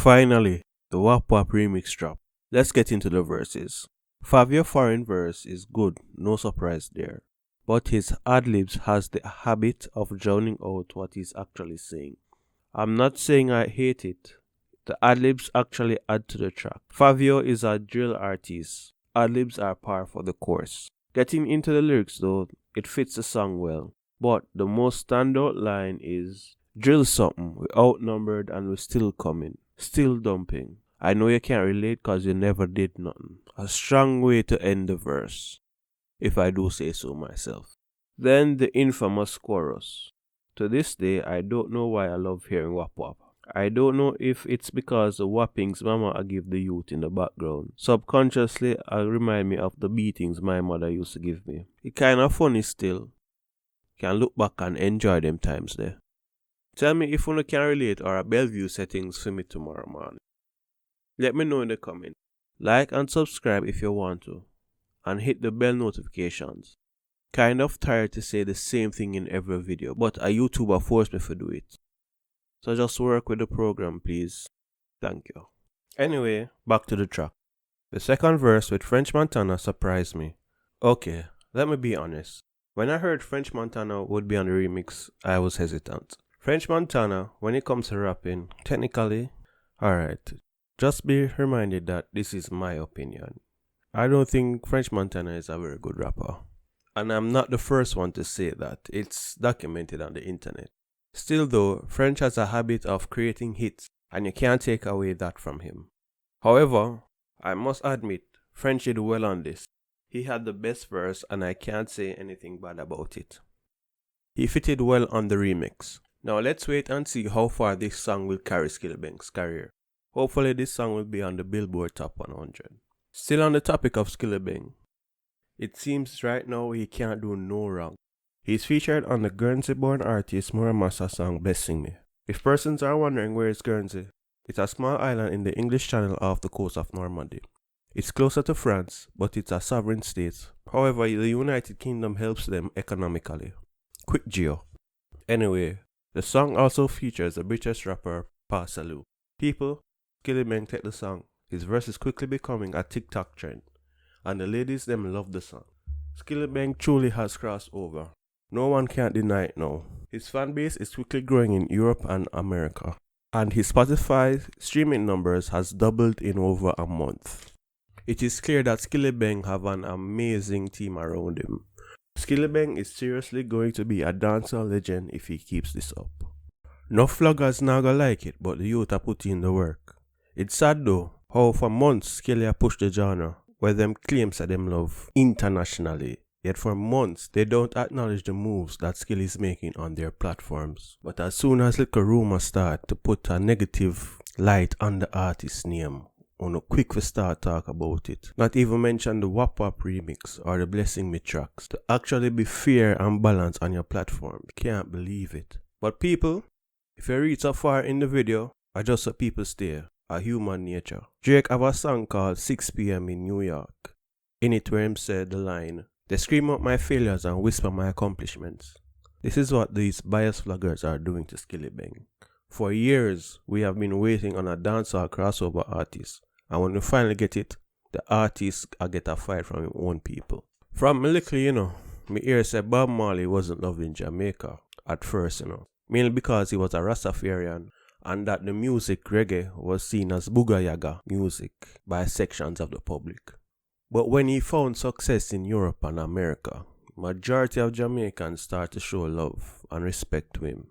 Finally, the Whap Whap remix drop. Let's get into the verses. Fivio foreign verse is good, no surprise there. But his ad-libs has the habit of drowning out what he's actually saying. I'm not saying I hate it. The ad-libs actually add to the track. Fivio is a drill artist. Ad-libs are par for the course. Getting into the lyrics though, it fits the song well. But the most standout line is, drill something, we're outnumbered and we're still coming. Still dumping. I know you can't relate cause you never did nothing. A strong way to end the verse, if I do say so myself. Then the infamous chorus. To this day, I don't know why I love hearing Whap Whap. I don't know if it's because the whappings mama I give the youth in the background. Subconsciously, I remind me of the beatings my mother used to give me. It kinda funny still. Can look back and enjoy them times there. Tell me if you can relate or a Bellevue settings for me tomorrow morning. Let me know in the comments. Like and subscribe if you want to. And hit the bell notifications. Kind of tired to say the same thing in every video, but a YouTuber forced me to do it. So just work with the program, please. Thank you. Anyway, back to the track. The second verse with French Montana surprised me. Okay, let me be honest. When I heard French Montana would be on the remix, I was hesitant. French Montana, when it comes to rapping, technically, alright, just be reminded that this is my opinion. I don't think French Montana is a very good rapper. And I'm not the first one to say that. It's documented on the internet. Still though, French has a habit of creating hits, and you can't take away that from him. However, I must admit, French did well on this. He had the best verse and I can't say anything bad about it. He fitted well on the remix. Now let's wait and see how far this song will carry Skillibeng's career. Hopefully this song will be on the Billboard Top 100. Still on the topic of Skillibeng, it seems right now he can't do no wrong. He's featured on the Guernsey-born artist Muramasa song Blessing Me. If persons are wondering where is Guernsey, it's a small island in the English Channel off the coast of Normandy. It's closer to France, but it's a sovereign state. However, the United Kingdom helps them economically. Quick geo. Anyway, the song also features the British rapper Parsaloo. People, Skillibeng take the song. His verse is quickly becoming a Tik Tok trend, and the ladies them love the song. Skillibeng truly has crossed over. No one can deny it now. His fan base is quickly growing in Europe and America, and his Spotify streaming numbers has doubled in over a month. It is clear that Skillibeng have an amazing team around him. Skillibeng is seriously going to be a dancehall legend if he keeps this up. No vloggers now gonna like it, but the youth are putting in the work. It's sad though, how for months Skilly pushed the genre, where them claims that them love internationally. Yet for months, they don't acknowledge the moves that Skill is making on their platforms. But as soon as little rumors start to put a negative light on the artist's name, on a quick we start talk about it. Not even mention the Whap Whap remix or the Blessing Me tracks. To actually be fair and balanced on your platform. Can't believe it. But people, if you reach so far in the video, or just so people stay, a human nature. Drake have a song called 6 PM in New York. In it where him said the line, "They scream out my failures and whisper my accomplishments." This is what these biased vloggers are doing to Skillibeng. For years, we have been waiting on a dancehall crossover artist. And when we finally get it, the artist get a fight from his own people. From me little, me hear say Bob Marley wasn't loving Jamaica at first, mainly because he was a Rastafarian and that the music reggae was seen as booga yaga music by sections of the public. But when he found success in Europe and America, majority of Jamaicans start to show love and respect to him.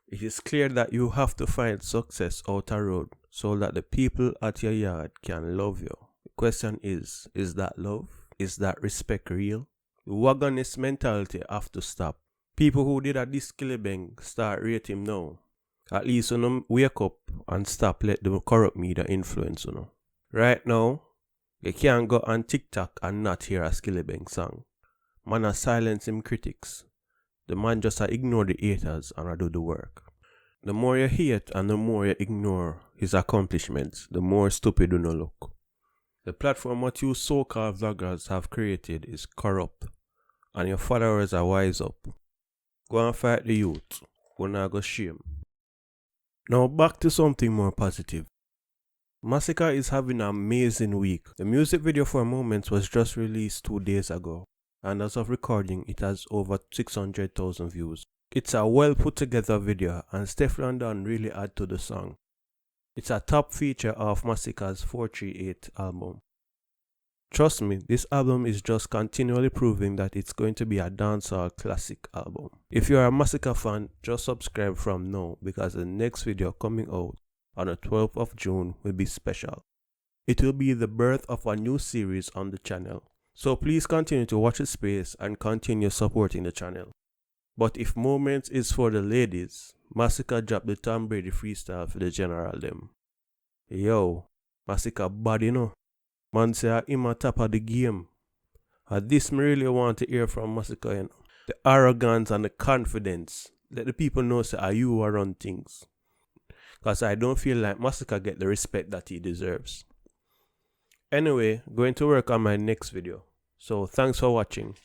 It is clear that you have to find success out a road so that the people at your yard can love you. The question is that love? Is that respect real? The wagonist mentality have to stop. People who did a this Skillibeng start rate him now. At least wake up and stop let the corrupt media influence you. Right now, you can't go on TikTok and not hear a Skillibeng song. Man a silence him critics. The man just ignore the haters and do the work. The more you hate and the more you ignore his accomplishments, the more stupid you look. The platform what you so-called vloggers have created is corrupt, and your followers are wise up. Go and fight the youth. Go not go shame. Now back to something more positive. Masicka is having an amazing week. The music video for Moments was just released 2 days ago, and as of recording, it has over 600,000 views. It's a well put together video, and Steflon Don really add to the song. It's a top feature of Masicka's 438 album. Trust me, this album is just continually proving that it's going to be a dancehall classic album. If you're a Masicka fan, just subscribe from now because the next video coming out on the 12th of June will be special. It will be the birth of a new series on the channel. So please continue to watch the space and continue supporting the channel. But if Moments is for the ladies, Masicka drop the Tom Brady freestyle for the general them. Yo, Masicka bad you know. Man say him a top of the game. And this me really want to hear from Masicka, you know. The arrogance and the confidence. Let the people know say are you who run things. Cause I don't feel like Masicka get the respect that he deserves. Anyway, going to work on my next video. So thanks for watching.